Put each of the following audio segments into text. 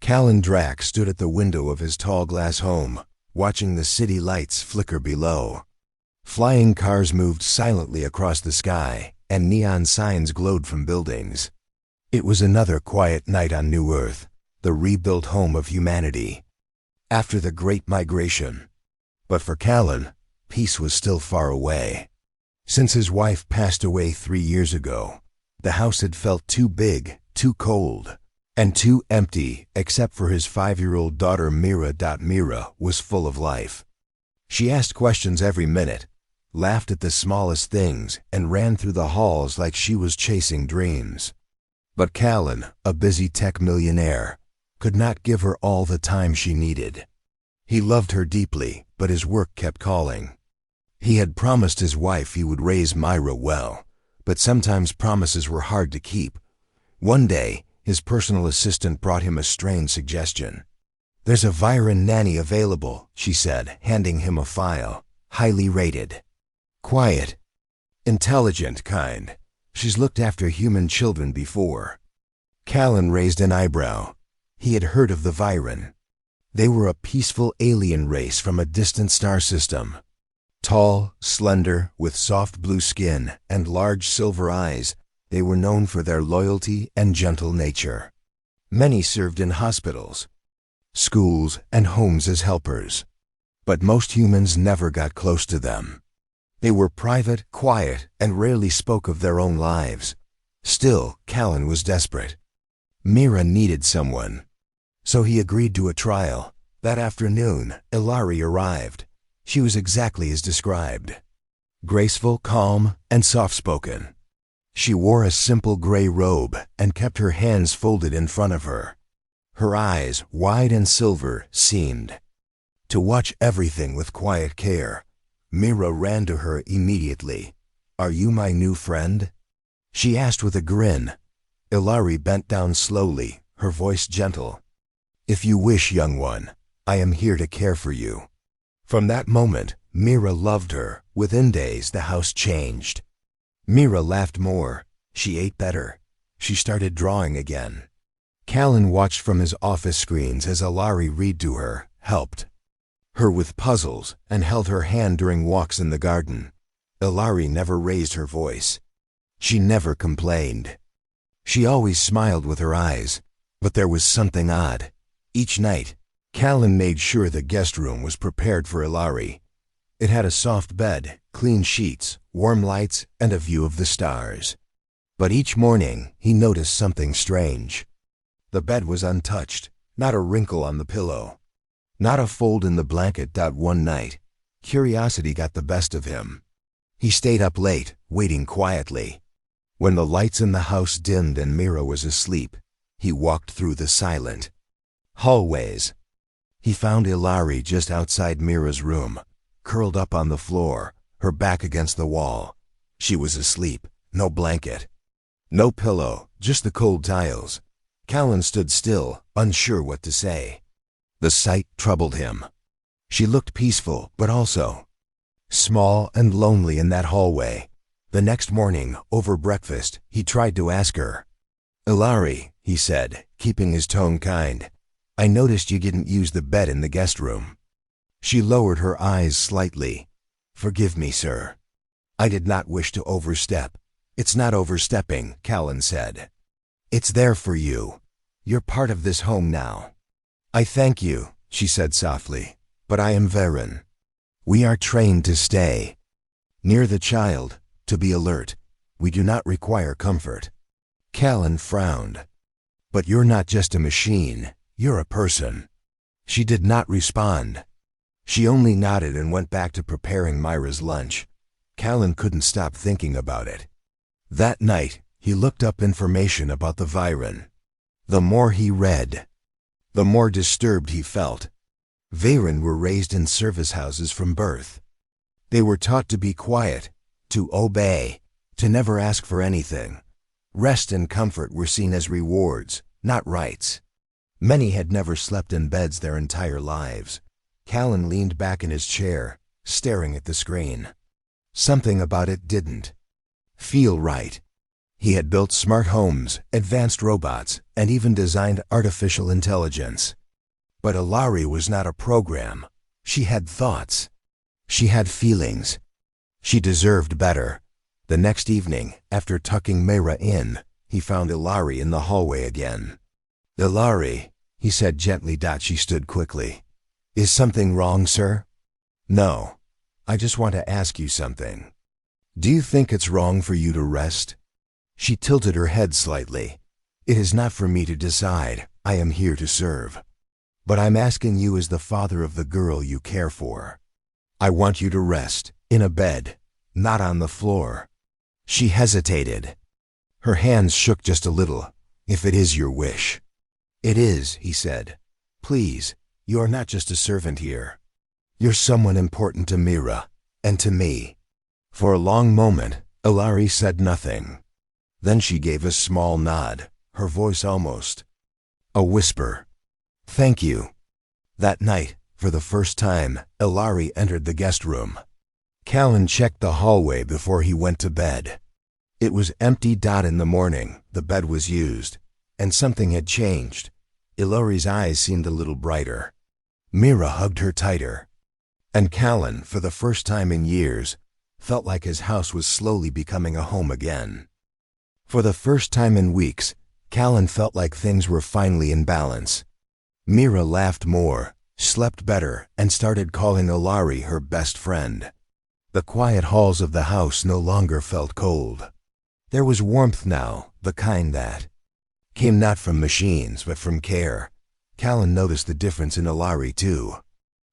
Callan Drack stood at the window of his tall glass home, watching the city lights flicker below. Flying cars moved silently across the sky, and neon signs glowed from buildings. It was another quiet night on New Earth, the rebuilt home of humanity, after the Great Migration. But for Callan, peace was still far away. Since his wife passed away 3 years ago, the house had felt too big, too cold, and too empty except for his 5-year-old daughter Mira. Mira was full of life. She asked questions every minute, laughed at the smallest things, and ran through the halls like she was chasing dreams. But Callan, a busy tech millionaire, could not give her all the time she needed. He loved her deeply, but his work kept calling. He had promised his wife he would raise Myra well, but sometimes promises were hard to keep. One day, his personal assistant brought him a strange suggestion. "There's a Viren nanny available," she said, handing him a file. "Highly rated. Quiet. Intelligent kind. She's looked after human children before." Callan raised an eyebrow. He had heard of the Viren. They were a peaceful alien race from a distant star system. Tall, slender, with soft blue skin and large silver eyes, they were known for their loyalty and gentle nature. Many served in hospitals, schools, and homes as helpers. But most humans never got close to them. They were private, quiet, and rarely spoke of their own lives. Still, Callan was desperate. Mira needed someone. So he agreed to a trial. That afternoon, Ilari arrived. She was exactly as described. Graceful, calm, and soft-spoken. She wore a simple gray robe and kept her hands folded in front of her. Her eyes, wide and silver, seemed to watch everything with quiet care. Mira ran to her immediately. "Are you my new friend?" she asked with a grin. Ilari bent down slowly, her voice gentle. "If you wish, young one, I am here to care for you." From that moment, Mira loved her. Within days, the house changed. Mira laughed more. She ate better. She started drawing again. Callan watched from his office screens as Ilari read to her, helped her with puzzles, and held her hand during walks in the garden. Ilari never raised her voice. She never complained. She always smiled with her eyes. But there was something odd. Each night, Callan made sure the guest room was prepared for Ilari. It had a soft bed, clean sheets, warm lights, and a view of the stars. But each morning, he noticed something strange. The bed was untouched, not a wrinkle on the pillow, not a fold in the blanket. One night, curiosity got the best of him. He stayed up late, waiting quietly. When the lights in the house dimmed and Mira was asleep, he walked through the silent hallways. He found Ilari just outside Mira's room, curled up on the floor, her back against the wall. She was asleep, no blanket, no pillow, just the cold tiles. Callan stood still, unsure what to say. The sight troubled him. She looked peaceful, but also small and lonely in that hallway. The next morning, over breakfast, he tried to ask her. "Ilari," he said, keeping his tone kind, "I noticed you didn't use the bed in the guest room." She lowered her eyes slightly. "Forgive me, sir. I did not wish to overstep." "It's not overstepping," Callan said. "It's there for you. You're part of this home now." "I thank you," she said softly, "but I am Viren. We are trained to stay near the child, to be alert. We do not require comfort." Callan frowned. "But you're not just a machine. You're a person." She did not respond. She only nodded and went back to preparing Myra's lunch. Callan couldn't stop thinking about it. That night, he looked up information about the Viren. The more he read, the more disturbed he felt. Viren were raised in service houses from birth. They were taught to be quiet, to obey, to never ask for anything. Rest and comfort were seen as rewards, not rights. Many had never slept in beds their entire lives. Callan leaned back in his chair, staring at the screen. Something about it didn't feel right. He had built smart homes, advanced robots, and even designed artificial intelligence. But Ilari was not a program. She had thoughts. She had feelings. She deserved better. The next evening, after tucking Mira in, he found Ilari in the hallway again. "Ilari," he said gently. She stood quickly. "Is something wrong, sir?" "No. I just want to ask you something. Do you think it's wrong for you to rest?" She tilted her head slightly. "It is not for me to decide. I am here to serve. But I'm asking you as the father of the girl you care for. I want you to rest, in a bed, not on the floor." She hesitated. Her hands shook just a little. "If it is your wish." "It is," he said. "Please, you are not just a servant here. You're someone important to Mira, and to me." For a long moment, Ilari said nothing. Then she gave a small nod, her voice almost a whisper. "Thank you." That night, for the first time, Ilari entered the guest room. Callan checked the hallway before he went to bed. It was empty. In the morning, the bed was used, and something had changed. Ilari's eyes seemed a little brighter. Mira hugged her tighter. And Callan, for the first time in years, felt like his house was slowly becoming a home again. For the first time in weeks, Callan felt like things were finally in balance. Mira laughed more, slept better, and started calling Ilari her best friend. The quiet halls of the house no longer felt cold. There was warmth now, the kind that came not from machines but from care. Callan noticed the difference in Ilari too.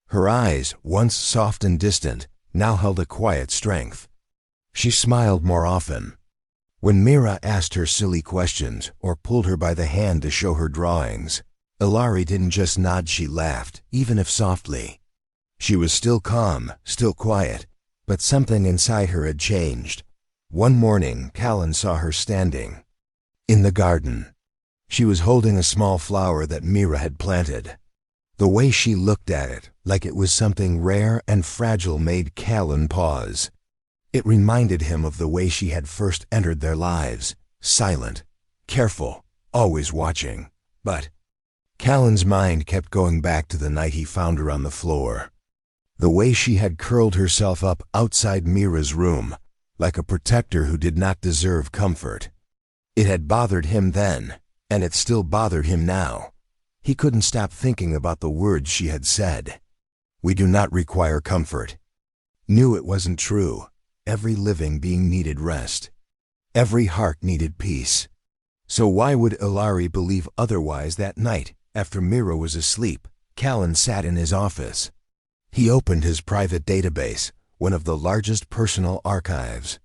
Her eyes, once soft and distant, now held a quiet strength. She smiled more often. When Mira asked her silly questions or pulled her by the hand to show her drawings, Ilari didn't just nod, she laughed, even if softly. She was still calm, still quiet, but something inside her had changed. One morning, Callan saw her standing in the garden. She was holding a small flower that Mira had planted. The way she looked at it, like it was something rare and fragile, made Callan pause. It reminded him of the way she had first entered their lives, silent, careful, always watching. But Callan's mind kept going back to the night he found her on the floor. The way she had curled herself up outside Mira's room, like a protector who did not deserve comfort. It had bothered him then, and it still bothered him now. He couldn't stop thinking about the words she had said. "We do not require comfort." Knew it wasn't true. Every living being needed rest. Every heart needed peace. So why would Ilari believe otherwise? That night, after Mira was asleep, Callan sat in his office. He opened his private database, one of the largest personal archives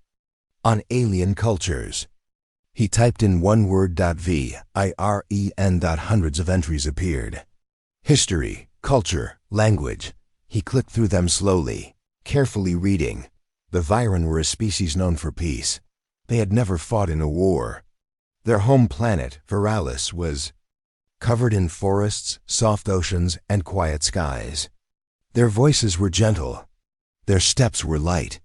on alien cultures. He typed in one word. VIREN. Hundreds of entries appeared. History, culture, language. He clicked through them slowly, carefully reading. The Viren were a species known for peace. They had never fought in a war. Their home planet, Viralis, was covered in forests, soft oceans, and quiet skies. Their voices were gentle. Their steps were light.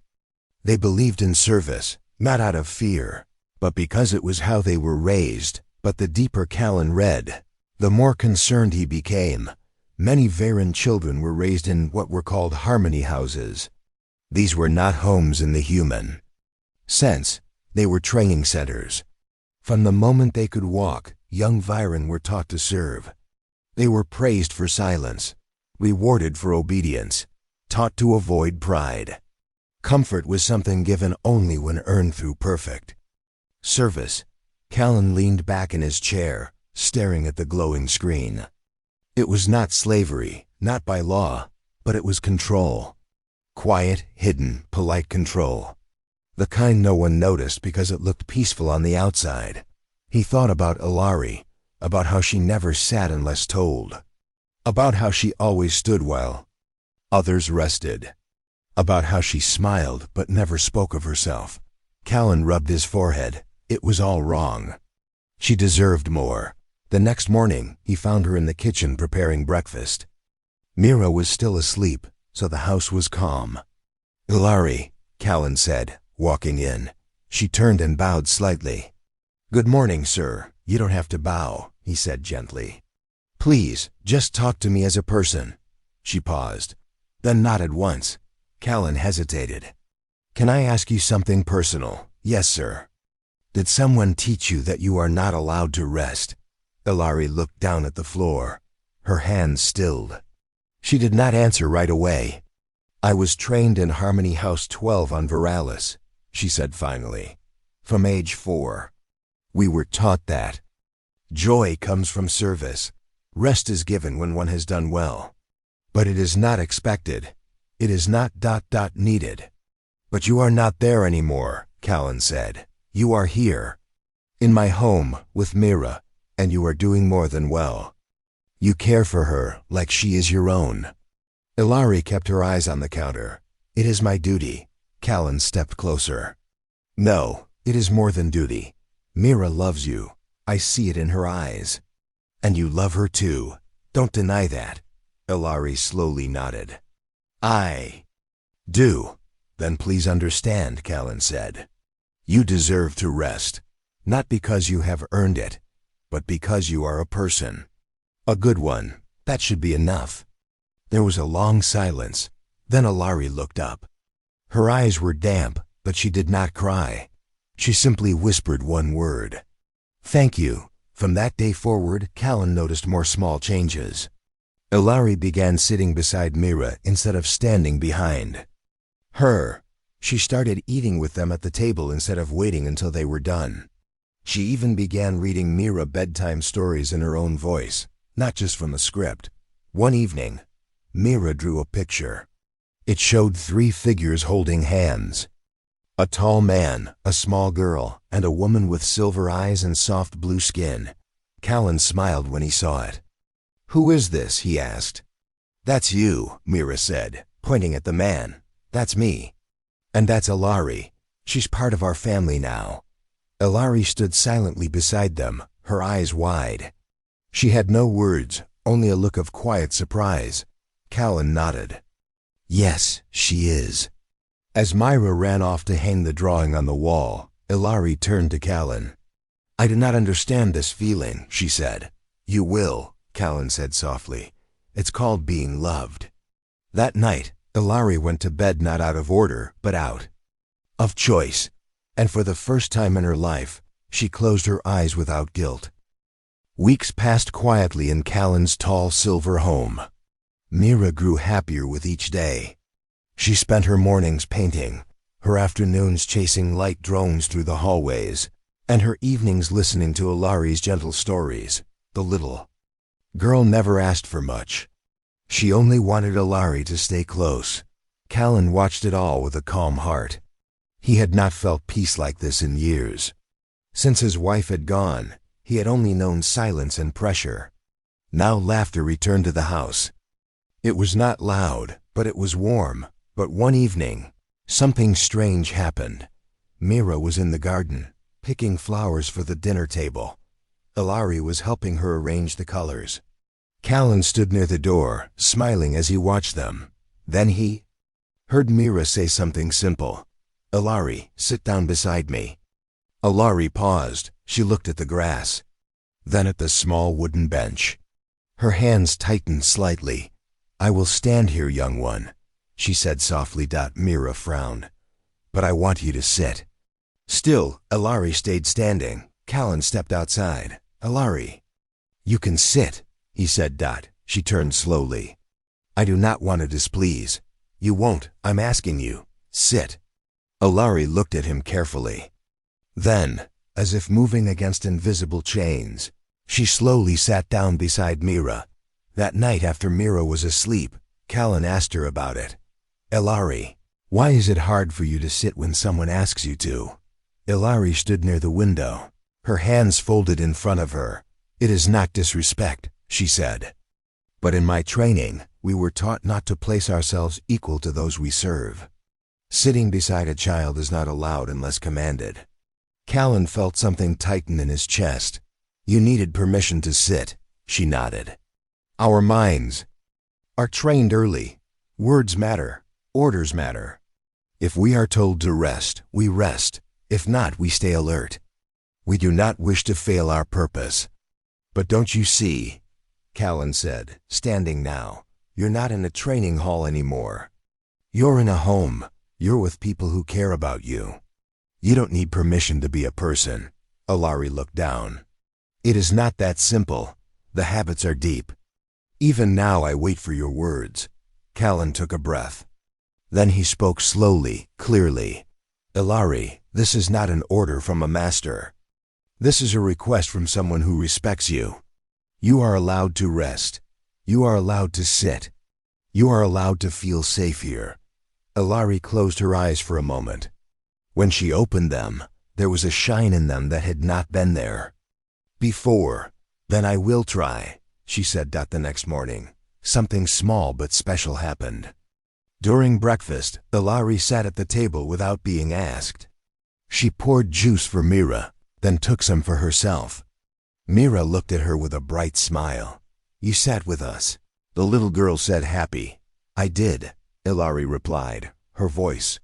They believed in service, not out of fear, but because it was how they were raised. But the deeper Callan read, the more concerned he became. Many Viren children were raised in what were called harmony houses. These were not homes in the human sense. They were training centers. From the moment they could walk, young Viren were taught to serve. They were praised for silence, rewarded for obedience, taught to avoid pride. Comfort was something given only when earned through perfect service. Callan leaned back in his chair, staring at the glowing screen. It was not slavery, not by law, but it was control. Quiet, hidden, polite control. The kind no one noticed because it looked peaceful on the outside. He thought about Ilari, about how she never sat unless told, about how she always stood while others rested, about how she smiled but never spoke of herself. Callan rubbed his forehead. It was all wrong. She deserved more. The next morning, he found her in the kitchen preparing breakfast. Mira was still asleep, so the house was calm. "Ilari," Callan said, walking in. She turned and bowed slightly. "Good morning, sir. You don't have to bow," he said gently. "Please, just talk to me as a person." She paused, then nodded once. Callan hesitated. "Can I ask you something personal?" "Yes, sir." "Did someone teach you that you are not allowed to rest?" Ilari looked down at the floor. Her hands stilled. She did not answer right away. "I was trained in Harmony House 12 on Veralis," she said finally. "From age 4. We were taught that joy comes from service. Rest is given when one has done well. But it is not expected. It is not needed." "But you are not there anymore," Callan said. "You are here, in my home, with Mira, and you are doing more than well. You care for her like she is your own." Ilari kept her eyes on the counter. "It is my duty." Callan stepped closer. "No, it is more than duty. Mira loves you. I see it in her eyes. And you love her too. Don't deny that." Ilari slowly nodded. "I do." "Then please understand," Callan said. "You deserve to rest, not because you have earned it, but because you are a person. A good one. That should be enough." There was a long silence. Then Ilari looked up. Her eyes were damp, but she did not cry. She simply whispered one word. "Thank you." From that day forward, Callan noticed more small changes. Ilari began sitting beside Mira instead of standing behind her. She started eating with them at the table instead of waiting until they were done. She even began reading Mira bedtime stories in her own voice, not just from the script. One evening, Mira drew a picture. It showed 3 figures holding hands. A tall man, a small girl, and a woman with silver eyes and soft blue skin. Callan smiled when he saw it. "Who is this?" he asked. "That's you," Mira said, pointing at the man. "That's me. And that's Ilari. She's part of our family now." Ilari stood silently beside them, her eyes wide. She had no words, only a look of quiet surprise. Callan nodded. "Yes, she is." As Myra ran off to hang the drawing on the wall, Ilari turned to Callan. "I do not understand this feeling," she said. "You will," Callan said softly. "It's called being loved." That night, Ilari went to bed not out of order, but out of choice. And for the first time in her life, she closed her eyes without guilt. Weeks passed quietly in Callan's tall silver home. Mira grew happier with each day. She spent her mornings painting, her afternoons chasing light drones through the hallways, and her evenings listening to Ilari's gentle stories. The little girl never asked for much. She only wanted Ilari to stay close. Callan watched it all with a calm heart. He had not felt peace like this in years. Since his wife had gone, he had only known silence and pressure. Now laughter returned to the house. It was not loud, but it was warm. But one evening, something strange happened. Mira was in the garden, picking flowers for the dinner table. Ilari was helping her arrange the colors. Callan stood near the door, smiling as he watched them. Then he heard Mira say something simple. "Ilari, sit down beside me." Ilari paused. She looked at the grass, then at the small wooden bench. Her hands tightened slightly. "I will stand here, young one," she said softly. Mira frowned. "But I want you to sit." Still, Ilari stayed standing. Callan stepped outside. "Ilari, you can sit," he said. She turned slowly. "I do not want to displease." "You won't. I'm asking you. Sit." Ilari looked at him carefully. Then, as if moving against invisible chains, she slowly sat down beside Mira. That night after Mira was asleep, Callan asked her about it. "Ilari, why is it hard for you to sit when someone asks you to?" Ilari stood near the window, her hands folded in front of her. "It is not disrespect," she said. "But in my training, we were taught not to place ourselves equal to those we serve. Sitting beside a child is not allowed unless commanded." Callan felt something tighten in his chest. "You needed permission to sit," she nodded. "Our minds are trained early. Words matter. Orders matter. If we are told to rest, we rest. If not, we stay alert." We do not wish to fail our purpose. But don't you see, Callan said, standing now, you're not in a training hall anymore. You're in a home. You're with people who care about you. You don't need permission to be a person. Alari looked down. It is not that simple. The habits are deep. Even now I wait for your words. Callan took a breath. Then he spoke slowly, clearly. Alari, this is not an order from a master. This is a request from someone who respects you. You are allowed to rest. You are allowed to sit. You are allowed to feel safe here. Alari closed her eyes for a moment. When she opened them, there was a shine in them that had not been there before. Then I will try, she said. The next morning, something small but special happened. During breakfast, Alari sat at the table without being asked. She poured juice for Mira, then took some for herself. Mira looked at her with a bright smile. You sat with us, the little girl said, happy. I did, Alari replied, her voice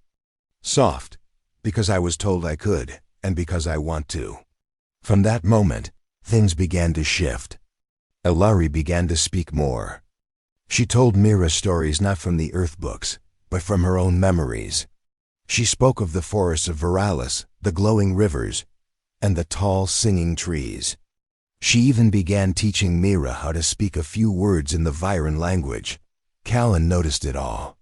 soft, because I was told I could, and because I want to. From that moment, things began to shift. Alari began to speak more. She told Mira stories not from the earth books, but from her own memories. She spoke of the forests of Veralis, the glowing rivers, and the tall singing trees. She even began teaching Mira how to speak a few words in the Viren language. Callan noticed it all.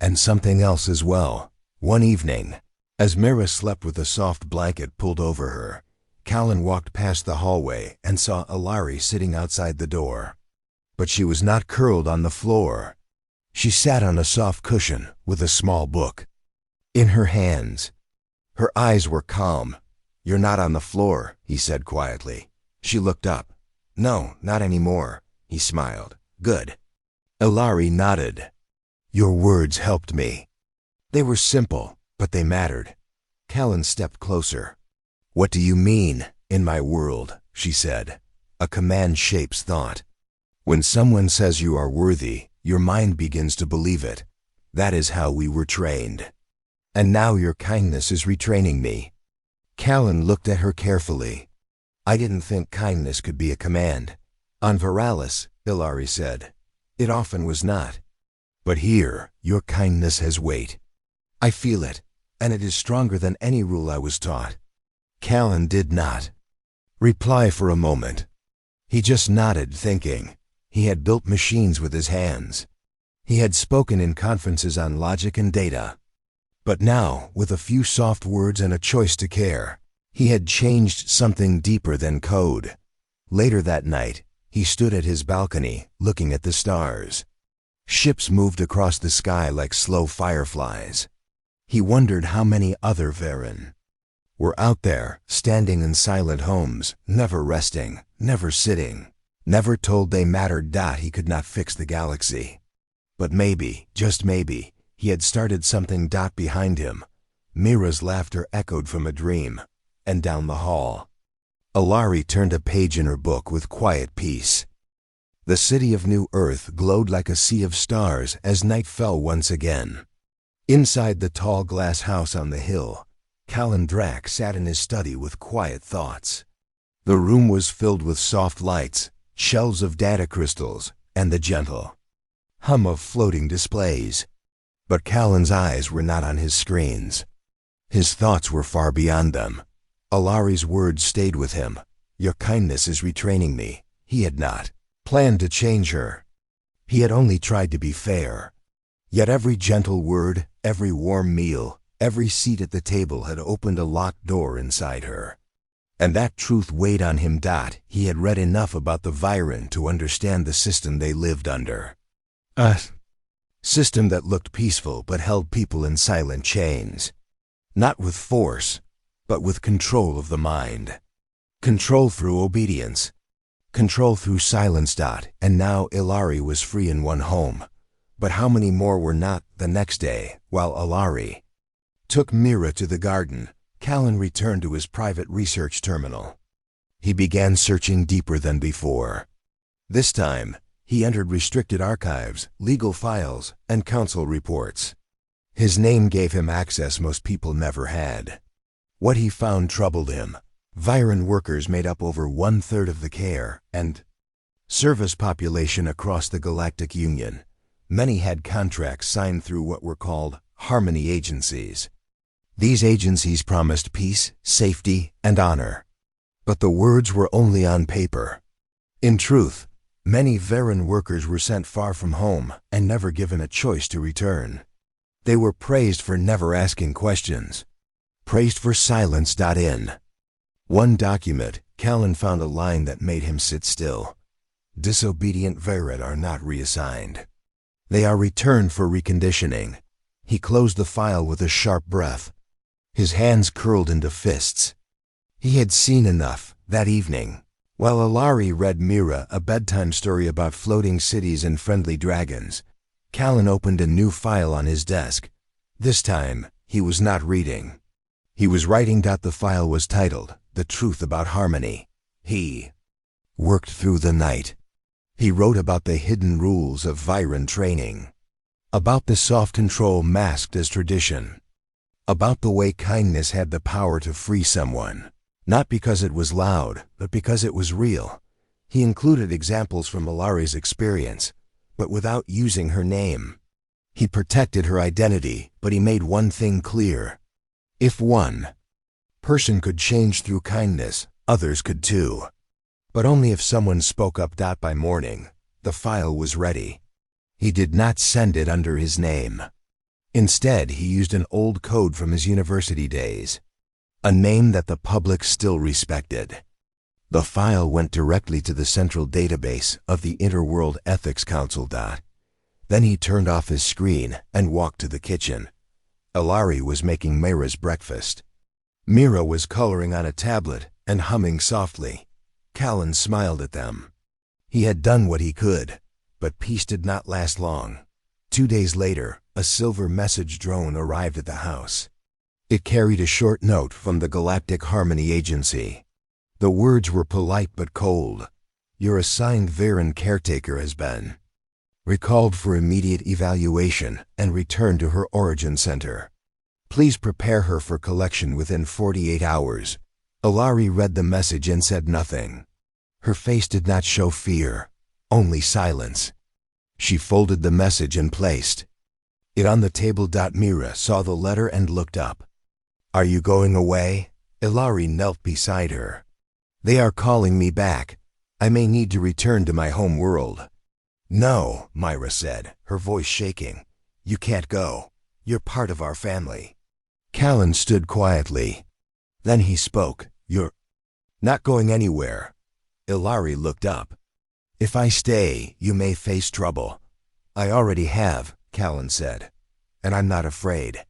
And something else as well. One evening, as Mira slept with a soft blanket pulled over her, Callan walked past the hallway and saw Alari sitting outside the door. But she was not curled on the floor. She sat on a soft cushion with a small book in her hands. Her eyes were calm. You're not on the floor, he said quietly. She looked up. No, not anymore, he smiled. Good. Alari nodded. Your words helped me. They were simple, but they mattered. Callan stepped closer. What do you mean, in my world, she said. A command shapes thought. When someone says you are worthy, your mind begins to believe it. That is how we were trained. And now your kindness is retraining me. Callan looked at her carefully. I didn't think kindness could be a command. On Veralis, Alari said, it often was not. But here, your kindness has weight. I feel it, and it is stronger than any rule I was taught. Callan did not reply for a moment. He just nodded, thinking. He had built machines with his hands. He had spoken in conferences on logic and data. But now, with a few soft words and a choice to care, he had changed something deeper than code. Later that night, he stood at his balcony, looking at the stars. Ships moved across the sky like slow fireflies. He wondered how many other Varen were out there, standing in silent homes, never resting, never sitting, never told they mattered. He could not fix the galaxy. But maybe, just maybe, he had started something. Behind him, Mira's laughter echoed from a dream, and down the hall, Alari turned a page in her book with quiet peace. The city of New Earth glowed like a sea of stars as night fell once again. Inside the tall glass house on the hill, Callan Drac sat in his study with quiet thoughts. The room was filled with soft lights, shelves of data crystals, and the gentle hum of floating displays. But Callan's eyes were not on his screens. His thoughts were far beyond them. Alari's words stayed with him. Your kindness is retraining me. He had not planned to change her. He had only tried to be fair. Yet every gentle word, every warm meal, every seat at the table had opened a locked door inside her. And that truth weighed on him. He had read enough about the Viren to understand the system they lived under. A system that looked peaceful but held people in silent chains. Not with force, but with control of the mind. Control through obedience. Control through silence. And now Alari was free in one home. But how many more were not? The next day, while Alari took Mira to the garden, Callan returned to his private research terminal. He began searching deeper than before. This time, he entered restricted archives, legal files, and council reports. His name gave him access most people never had. What he found troubled him. Viren workers made up over 1/3 of the care and service population across the Galactic Union. Many had contracts signed through what were called harmony agencies. These agencies promised peace, safety, and honor. But the words were only on paper. In truth, many Viren workers were sent far from home and never given a choice to return. They were praised for never asking questions. Praised for silence. In one document, Callan found a line that made him sit still. Disobedient Viren are not reassigned. They are returned for reconditioning. He closed the file with a sharp breath. His hands curled into fists. He had seen enough that evening. While Alari read Mira a bedtime story about floating cities and friendly dragons, Callan opened a new file on his desk. This time, he was not reading. He was writing. The file was titled, The Truth About Harmony. He worked through the night. He wrote about the hidden rules of Viren training, about the soft control masked as tradition, about the way kindness had the power to free someone, not because it was loud, but because it was real. He included examples from Alari's experience, but without using her name. He protected her identity, but he made one thing clear. If one person could change through kindness, others could too. But only if someone spoke up. By morning, the file was ready. He did not send it under his name. Instead, he used an old code from his university days, a name that the public still respected. The file went directly to the central database of the Interworld Ethics Council. Then he turned off his screen and walked to the kitchen. Alari was making Mira's breakfast. Mira was coloring on a tablet and humming softly. Callan smiled at them. He had done what he could, but peace did not last long. 2 days later, a silver message drone arrived at the house. It carried a short note from the Galactic Harmony Agency. The words were polite but cold. Your assigned Viren caretaker has been recalled for immediate evaluation and returned to her origin center. Please prepare her for collection within 48 hours. Alari read the message and said nothing. Her face did not show fear, only silence. She folded the message and placed it on the table. Mira saw the letter and looked up. Are you going away? Alari knelt beside her. They are calling me back. I may need to return to my home world. No, Mira said, her voice shaking. You can't go. You're part of our family. Callan stood quietly. Then he spoke. You're not going anywhere. Alari looked up. If I stay, you may face trouble. I already have, Callan said, and I'm not afraid.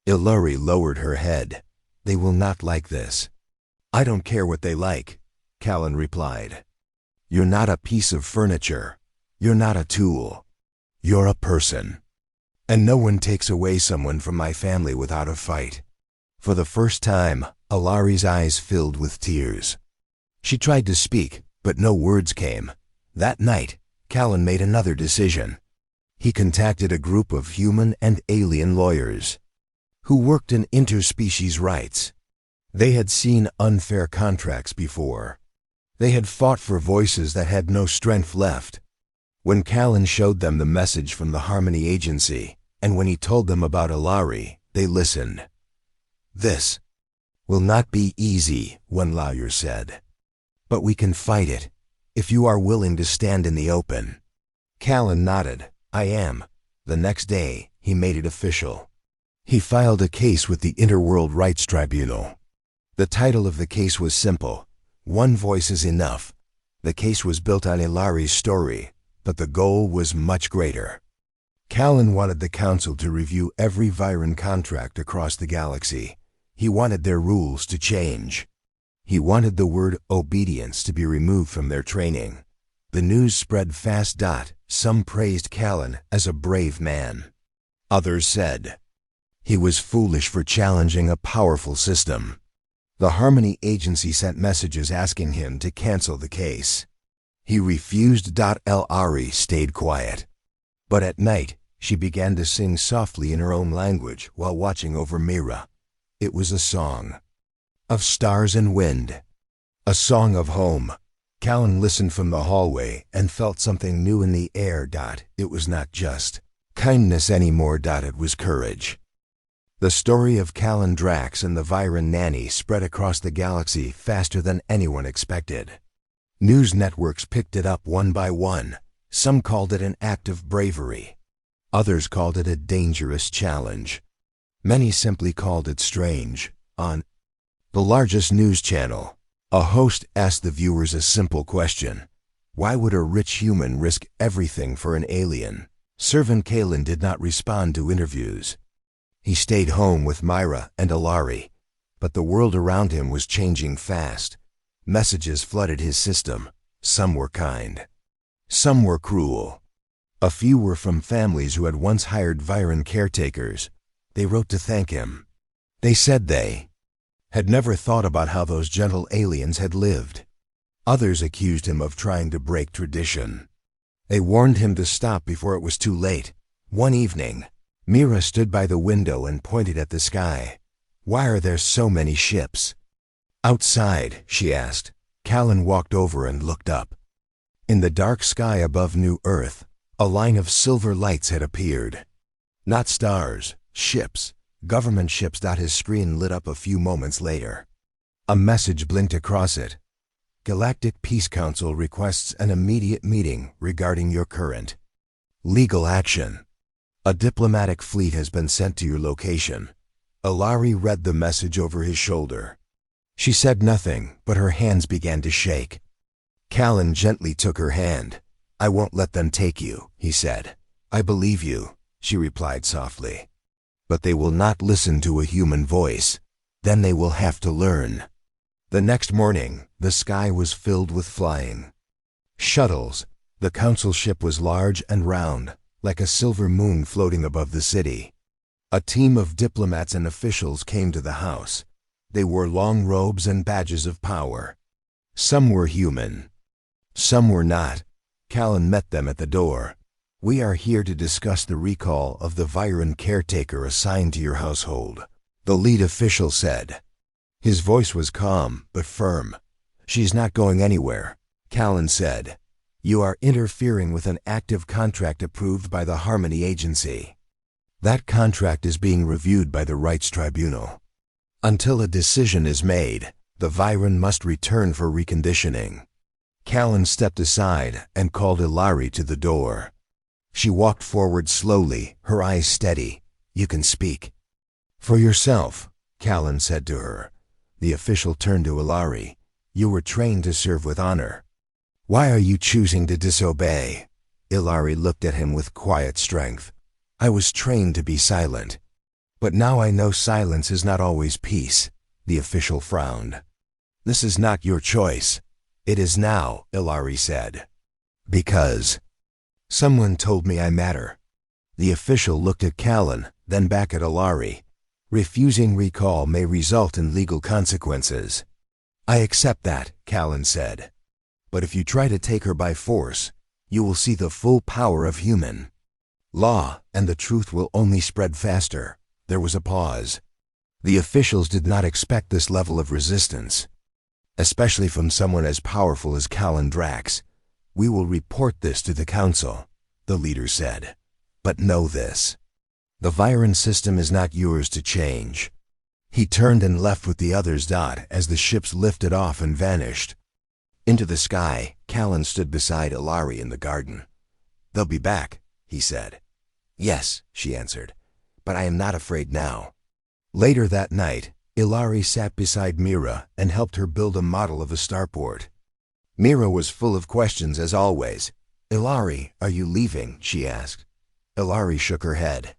Alari lowered her head. They will not like this. I don't care what they like, Callan replied. You're not a piece of furniture. You're not a tool. You're a person. And no one takes away someone from my family without a fight. For the first time, Alari's eyes filled with tears. She tried to speak, but no words came. That night, Callan made another decision. He contacted a group of human and alien lawyers who worked in interspecies rights. They had seen unfair contracts before. They had fought for voices that had no strength left. When Callan showed them the message from the Harmony Agency, and when he told them about Alari, they listened. This will not be easy, one lawyer said. But we can fight it, if you are willing to stand in the open. Callan nodded. I am. The next day, he made it official. He filed a case with the Interworld Rights Tribunal. The title of the case was simple. One voice is enough. The case was built on Alari's story, but the goal was much greater. Callan wanted the council to review every Viren contract across the galaxy. He wanted their rules to change. He wanted the word obedience to be removed from their training. The news spread fast. Some praised Callan as a brave man. Others said he was foolish for challenging a powerful system. The Harmony Agency sent messages asking him to cancel the case. He refused. Alari stayed quiet. But at night, she began to sing softly in her own language while watching over Mira. It was a song of stars and wind, A song of home. Callan listened from the hallway and felt something new in the air. It was not just kindness anymore. It was courage. The story of Callan Drax and the Viren Nanny spread across the galaxy faster than anyone expected. News networks picked it up one by one. Some called it an act of bravery. Others called it a dangerous challenge. Many simply called it strange. On the largest news channel, a host asked the viewers a simple question. Why would a rich human risk everything for an alien? Servant Callan did not respond to interviews. He stayed home with Myra and Ilari, but the world around him was changing fast. Messages flooded his system. Some were kind. Some were cruel. A few were from families who had once hired Viren caretakers. They wrote to thank him. They said they had never thought about how those gentle aliens had lived. Others accused him of trying to break tradition. They warned him to stop before it was too late. One evening, Mira stood by the window and pointed at the sky. Why are there so many ships? Outside, she asked. Callan walked over and looked up. In the dark sky above New Earth, a line of silver lights had appeared. Not stars, ships, government ships. His screen lit up a few moments later. A message blinked across it. Galactic Peace Council requests an immediate meeting regarding your current legal action. A diplomatic fleet has been sent to your location. Ilari read the message over his shoulder. She said nothing, but her hands began to shake. Callan gently took her hand. I won't let them take you, he said. I believe you, she replied softly. But they will not listen to a human voice. Then they will have to learn. The next morning, the sky was filled with flying shuttles. The council ship was large and round, like a silver moon floating above the city. A team of diplomats and officials came to the house. They wore long robes and badges of power. Some were human. Some were not. Callan met them at the door. We are here to discuss the recall of the Viren caretaker assigned to your household, the lead official said. His voice was calm but firm. She's not going anywhere, Callan said. You are interfering with an active contract approved by the Harmony Agency. That contract is being reviewed by the Rights Tribunal. Until a decision is made, the Viren must return for reconditioning. Callan stepped aside and called Ilari to the door. She walked forward slowly, her eyes steady. You can speak. For yourself, Callan said to her. The official turned to Ilari. You were trained to serve with honor. Why are you choosing to disobey? Ilari looked at him with quiet strength. I was trained to be silent. But now I know silence is not always peace, the official frowned. This is not your choice. It is now, Ilari said. Because someone told me I matter. The official looked at Callan, then back at Ilari. Refusing recall may result in legal consequences. I accept that, Callan said. But if you try to take her by force, you will see the full power of human law, and the truth will only spread faster. There was a pause. The officials did not expect this level of resistance, especially from someone as powerful as Callan Drax. We will report this to the council, the leader said. But know this. The Viren system is not yours to change. He turned and left with the others. As the ships lifted off and vanished into the sky, Callan stood beside Ilari in the garden. They'll be back, he said. Yes, she answered. But I am not afraid now. Later that night, Ilari sat beside Mira and helped her build a model of a starport. Mira was full of questions as always. Ilari, are you leaving? She asked. Ilari shook her head.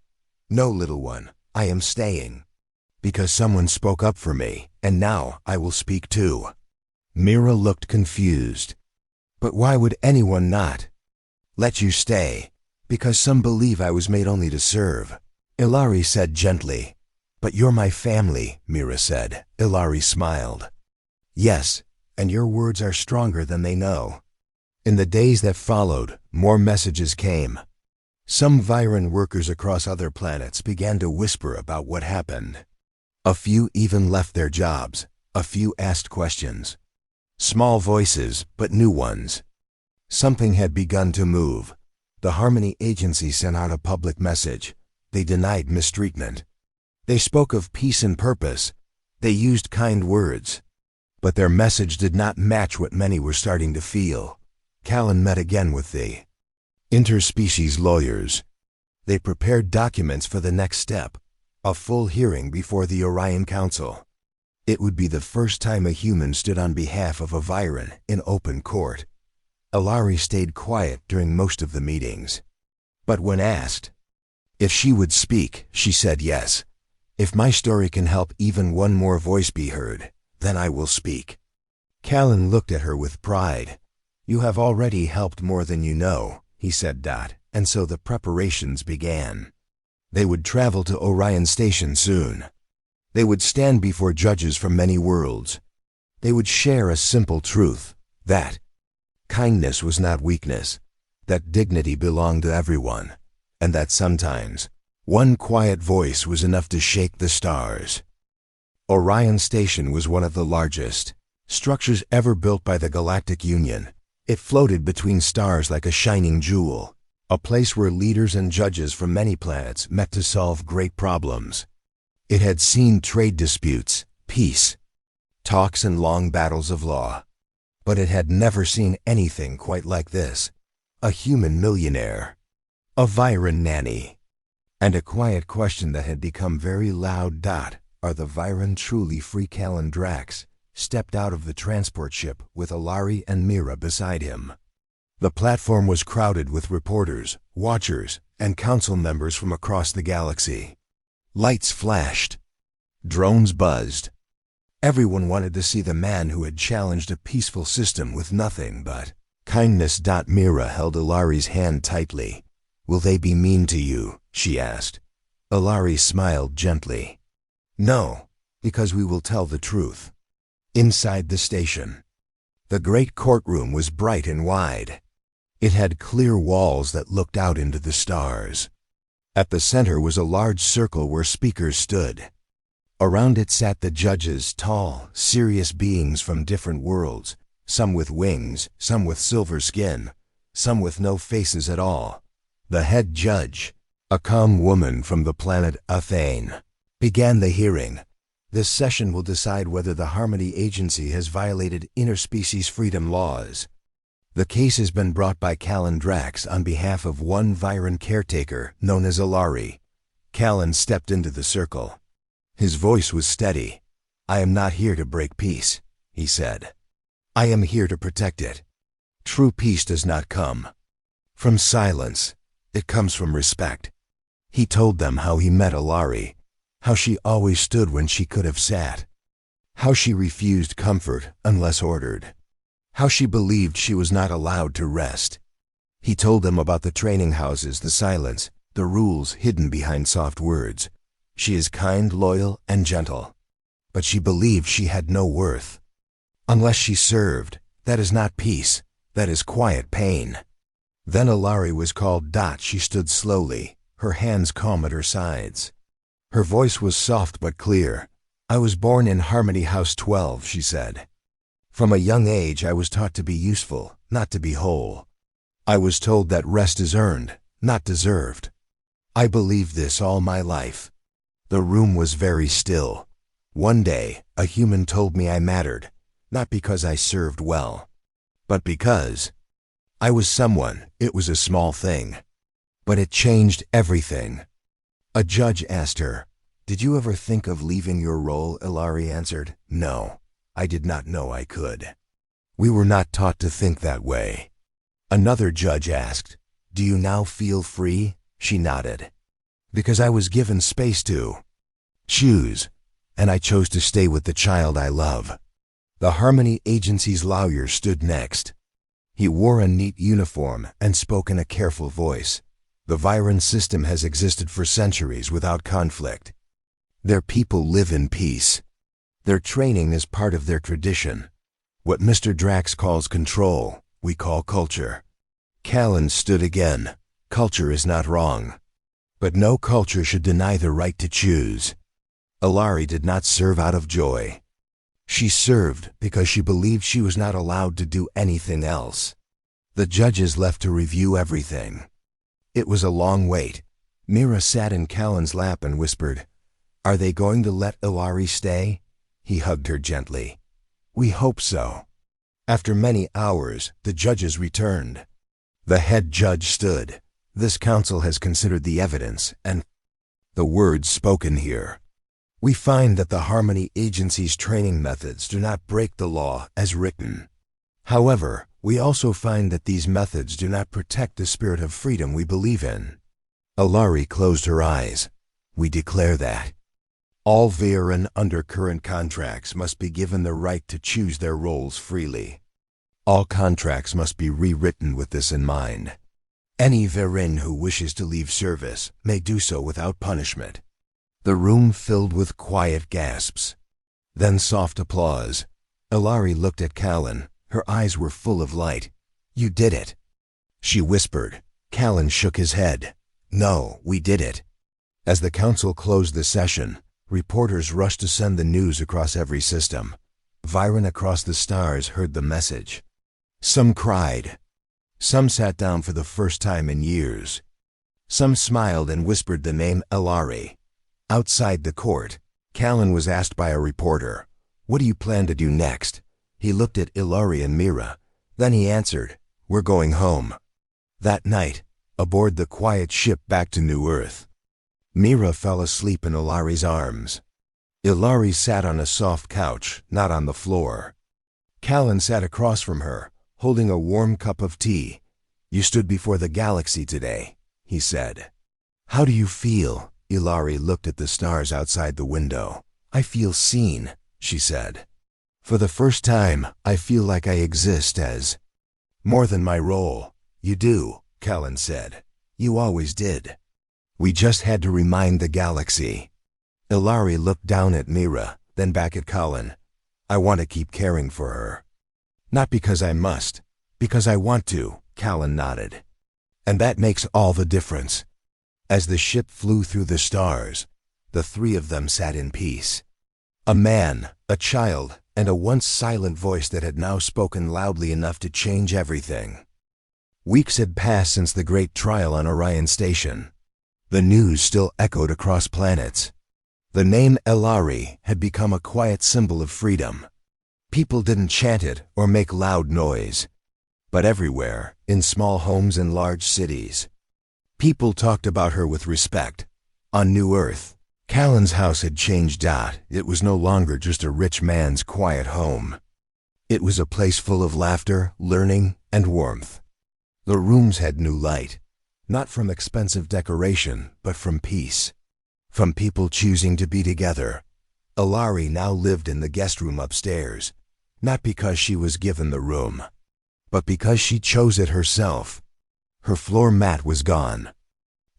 No, little one, I am staying. Because someone spoke up for me, and now I will speak too. Mira looked confused. But why would anyone not let you stay? Because some believe I was made only to serve. Ilari said gently. But you're my family, Mira said. Ilari smiled. Yes, and your words are stronger than they know. In the days that followed, more messages came. Some Viren workers across other planets began to whisper about what happened. A few even left their jobs. A few asked questions. Small voices, but new ones. Something had begun to move. The Harmony Agency sent out a public message. They denied mistreatment. They spoke of peace and purpose. They used kind words. But their message did not match what many were starting to feel. Callan met again with the interspecies lawyers. They prepared documents for the next step, a full hearing before the Orion Council. It would be the first time a human stood on behalf of a Viren in open court. Ilari stayed quiet during most of the meetings. But when asked if she would speak, she said yes. If my story can help even one more voice be heard, then I will speak. Callan looked at her with pride. You have already helped more than you know, he said. And so the preparations began. They would travel to Orion Station soon. They would stand before judges from many worlds. They would share a simple truth, that kindness was not weakness, that dignity belonged to everyone, and that sometimes one quiet voice was enough to shake the stars. Orion Station was one of the largest structures ever built by the Galactic Union. It floated between stars like a shining jewel, a place where leaders and judges from many planets met to solve great problems. It had seen trade disputes, peace, talks, and long battles of law. But it had never seen anything quite like this. A human millionaire, a Viren nanny, and a quiet question that had become very loud. Are the Viren truly free? Callan Drax stepped out of the transport ship with Ilari and Mira beside him. The platform was crowded with reporters, watchers, and council members from across the galaxy. Lights flashed. Drones buzzed. Everyone wanted to see the man who had challenged a peaceful system with nothing but kindness. Mira held Ilari's hand tightly. Will they be mean to you? She asked. Ilari smiled gently. No, because we will tell the truth. Inside the station, the great courtroom was bright and wide. It had clear walls that looked out into the stars. At the center was a large circle where speakers stood. Around it sat the judges, tall, serious beings from different worlds, some with wings, some with silver skin, some with no faces at all. The head judge, a calm woman from the planet Athane, began the hearing. This session will decide whether the Harmony Agency has violated interspecies freedom laws. The case has been brought by Callan Drax on behalf of one Viren caretaker known as Ilari. Callan stepped into the circle. His voice was steady. I am not here to break peace, he said. I am here to protect it. True peace does not come from silence. It comes from respect. He told them how he met Ilari, how she always stood when she could have sat, how she refused comfort unless ordered, how she believed she was not allowed to rest. He told them about the training houses, the silence, the rules hidden behind soft words. She is kind, loyal, and gentle, but she believed she had no worth. Unless she served, that is not peace, that is quiet pain. Then Ilari was called. She stood slowly, her hands calm at her sides. Her voice was soft but clear. I was born in Harmony House 12, she said. From a young age I was taught to be useful, not to be whole. I was told that rest is earned, not deserved. I believed this all my life. The room was very still. One day, a human told me I mattered, not because I served well, but because I was someone. It was a small thing, but it changed everything. A judge asked her, "Did you ever think of leaving your role?" Ilari answered, "No, I did not know I could. We were not taught to think that way." Another judge asked, "Do you now feel free?" She nodded. "Because I was given space to choose, and I chose to stay with the child I love." The Harmony Agency's lawyer stood next. He wore a neat uniform and spoke in a careful voice. The Viren system has existed for centuries without conflict. Their people live in peace. Their training is part of their tradition. What Mr. Drax calls control, we call culture. Callan stood again. Culture is not wrong, but no culture should deny the right to choose. Ilari did not serve out of joy. She served because she believed she was not allowed to do anything else. The judges left to review everything. It was a long wait. Mira sat in Callan's lap and whispered, "Are they going to let Ilari stay?" He hugged her gently. "We hope so." After many hours, the judges returned. The head judge stood. "This council has considered the evidence and the words spoken here. We find that the Harmony Agency's training methods do not break the law as written. However, we also find that these methods do not protect the spirit of freedom we believe in." Ilari closed her eyes. "We declare that all Veer and undercurrent contracts must be given the right to choose their roles freely. All contracts must be rewritten with this in mind. Any Veerin who wishes to leave service may do so without punishment." The room filled with quiet gasps. Then soft applause. Ilari looked at Callan. Her eyes were full of light. "You did it," she whispered. Callan shook his head. "No, we did it." As the council closed the session, reporters rushed to send the news across every system. Viren across the stars heard the message. Some cried. Some sat down for the first time in years. Some smiled and whispered the name Ilari. Outside the court, Callan was asked by a reporter, "What do you plan to do next?" He looked at Ilari and Mira. Then he answered, "We're going home." That night, aboard the quiet ship back to New Earth, Mira fell asleep in Ilari's arms. Ilari sat on a soft couch, not on the floor. Callan sat across from her, holding a warm cup of tea. "You stood before the galaxy today," he said. "How do you feel?" Ilari looked at the stars outside the window. "I feel seen," she said. "For the first time, I feel like I exist as more than my role." "You do," Callan said. "You always did. We just had to remind the galaxy." Ilari looked down at Mira, then back at Callan. "I want to keep caring for her. Not because I must, because I want to," Callan nodded. "And that makes all the difference." As the ship flew through the stars, the three of them sat in peace. A man, a child, and a once silent voice that had now spoken loudly enough to change everything. Weeks had passed since the great trial on Orion Station. The news still echoed across planets. The name Ilari had become a quiet symbol of freedom. People didn't chant it or make loud noise. But everywhere, in small homes and large cities, people talked about her with respect. On New Earth, Callan's house had changed. It was no longer just a rich man's quiet home. It was a place full of laughter, learning, and warmth. The rooms had new light, not from expensive decoration, but from peace, from people choosing to be together. Ilari now lived in the guest room upstairs, not because she was given the room, but because she chose it herself. Her floor mat was gone.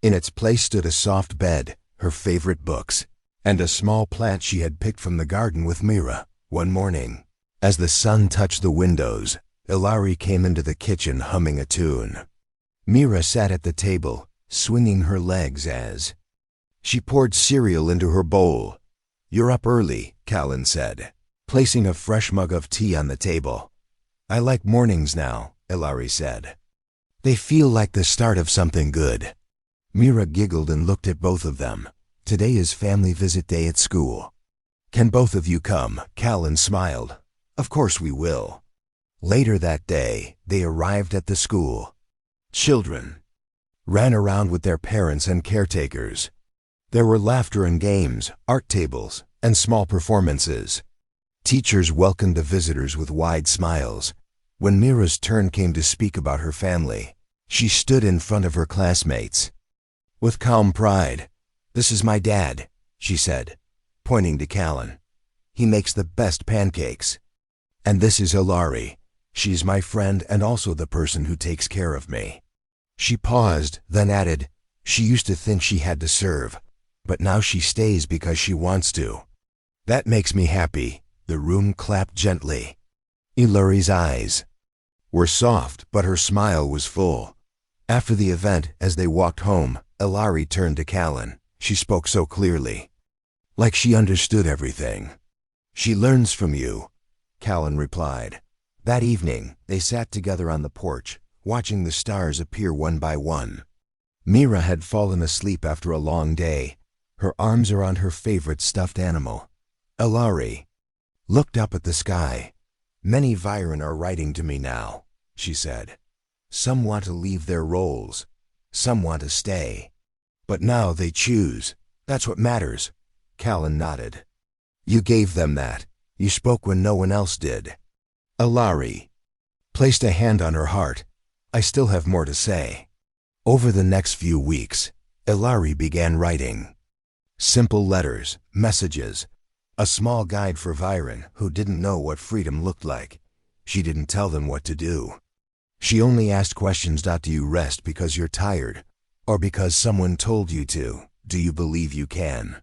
In its place stood a soft bed, her favorite books, and a small plant she had picked from the garden with Mira. One morning, as the sun touched the windows, Ilari came into the kitchen humming a tune. Mira sat at the table, swinging her legs as she poured cereal into her bowl. "You're up early," Callan said, placing a fresh mug of tea on the table. "I like mornings now," Ilari said. "They feel like the start of something good." Mira giggled and looked at both of them. "Today is family visit day at school. Can both of you come?" Callan smiled. "Of course we will." Later that day, they arrived at the school. Children ran around with their parents and caretakers. There were laughter and games, art tables, and small performances. Teachers welcomed the visitors with wide smiles. When Mira's turn came to speak about her family, she stood in front of her classmates. With calm pride, "This is my dad," she said, pointing to Callan. "He makes the best pancakes. And this is Ilari. She's my friend and also the person who takes care of me." She paused, then added, "She used to think she had to serve, but now she stays because she wants to. That makes me happy." The room clapped gently. Ilari's eyes were soft, but her smile was full. After the event, as they walked home, Ilari turned to Callan. She spoke so clearly, like she understood everything. She learns from you, Callan replied. That evening, they sat together on the porch, watching the stars appear one by one. Mira had fallen asleep after a long day, her arms around her favorite stuffed animal. Ilari looked up at the sky. Many Viren are writing to me now, she said. Some want to leave their roles. Some want to stay. But now they choose. That's what matters. Callan nodded. You gave them that. You spoke when no one else did. Ilari placed a hand on her heart. I still have more to say. Over the next few weeks, Ilari began writing. Simple letters, messages, a small guide for Viren who didn't know what freedom looked like. She didn't tell them what to do. She only asked questions. Do you rest because you're tired? Or because someone told you to? Do you believe you can?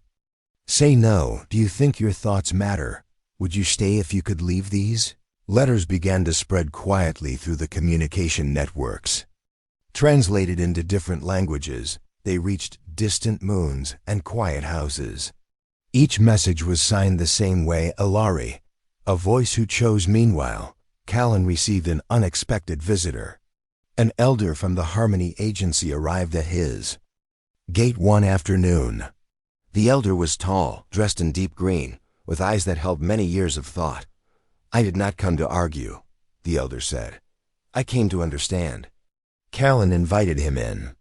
Say no. Do you think your thoughts matter? Would you stay if you could leave these? Letters began to spread quietly through the communication networks. Translated into different languages, they reached distant moons and quiet houses. Each message was signed the same way, Ilari, a voice who chose. Meanwhile, Callan received an unexpected visitor. An elder from the Harmony Agency arrived at his gate one afternoon. The elder was tall, dressed in deep green, with eyes that held many years of thought. I did not come to argue, the elder said. I came to understand. Callan invited him in.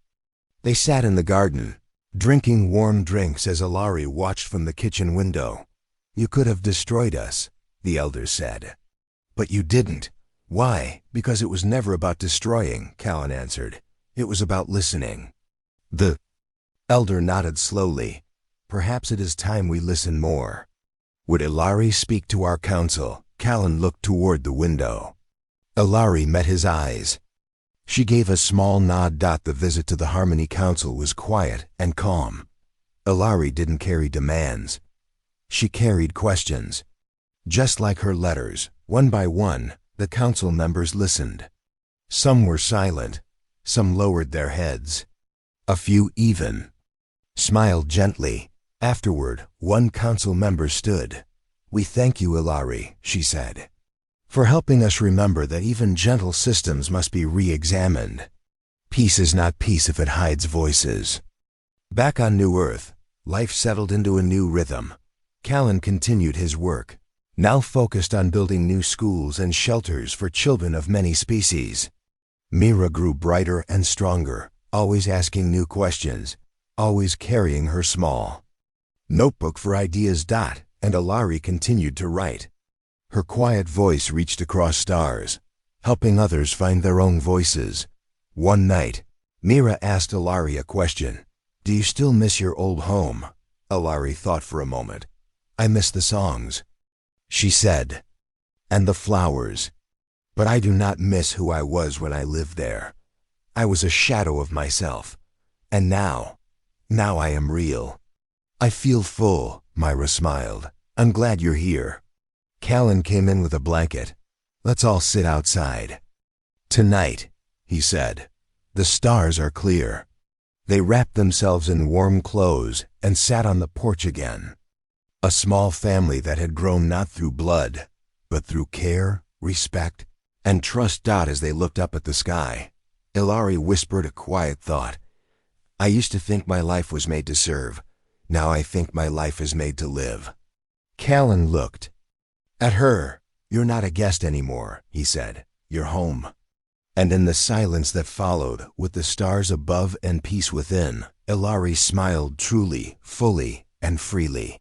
They sat in the garden, drinking warm drinks as Ilari watched from the kitchen window. You could have destroyed us, the elder said. But you didn't. Why? Because it was never about destroying, Callan answered. It was about listening. The elder nodded slowly. Perhaps it is time we listen more. Would Ilari speak to our council? Callan looked toward the window. Ilari met his eyes. She gave a small nod. The visit to the Harmony Council was quiet and calm. Ilari didn't carry demands. She carried questions. Just like her letters, one by one, the council members listened. Some were silent. Some lowered their heads. A few even smiled gently. Afterward, one council member stood. We thank you, Ilari, she said, for helping us remember that even gentle systems must be re-examined. Peace is not peace if it hides voices. Back on New Earth, life settled into a new rhythm. Callan continued his work, now focused on building new schools and shelters for children of many species. Mira grew brighter and stronger, always asking new questions, always carrying her small notebook for ideas. And Ilari continued to write. Her quiet voice reached across stars, helping others find their own voices. One night, Mira asked Ilari a question. Do you still miss your old home? Ilari thought for a moment. I miss the songs, she said, and the flowers. But I do not miss who I was when I lived there. I was a shadow of myself. And now I am real. I feel full, Myra smiled. I'm glad you're here. Callan came in with a blanket. Let's all sit outside. Tonight, he said, the stars are clear. They wrapped themselves in warm clothes and sat on the porch again. A small family that had grown not through blood, but through care, respect, and trust. As they looked up at the sky, Ilari whispered a quiet thought. I used to think my life was made to serve. Now I think my life is made to live. Callan looked at her. You're not a guest anymore, he said. You're home. And in the silence that followed, with the stars above and peace within, Ilari smiled truly, fully, and freely.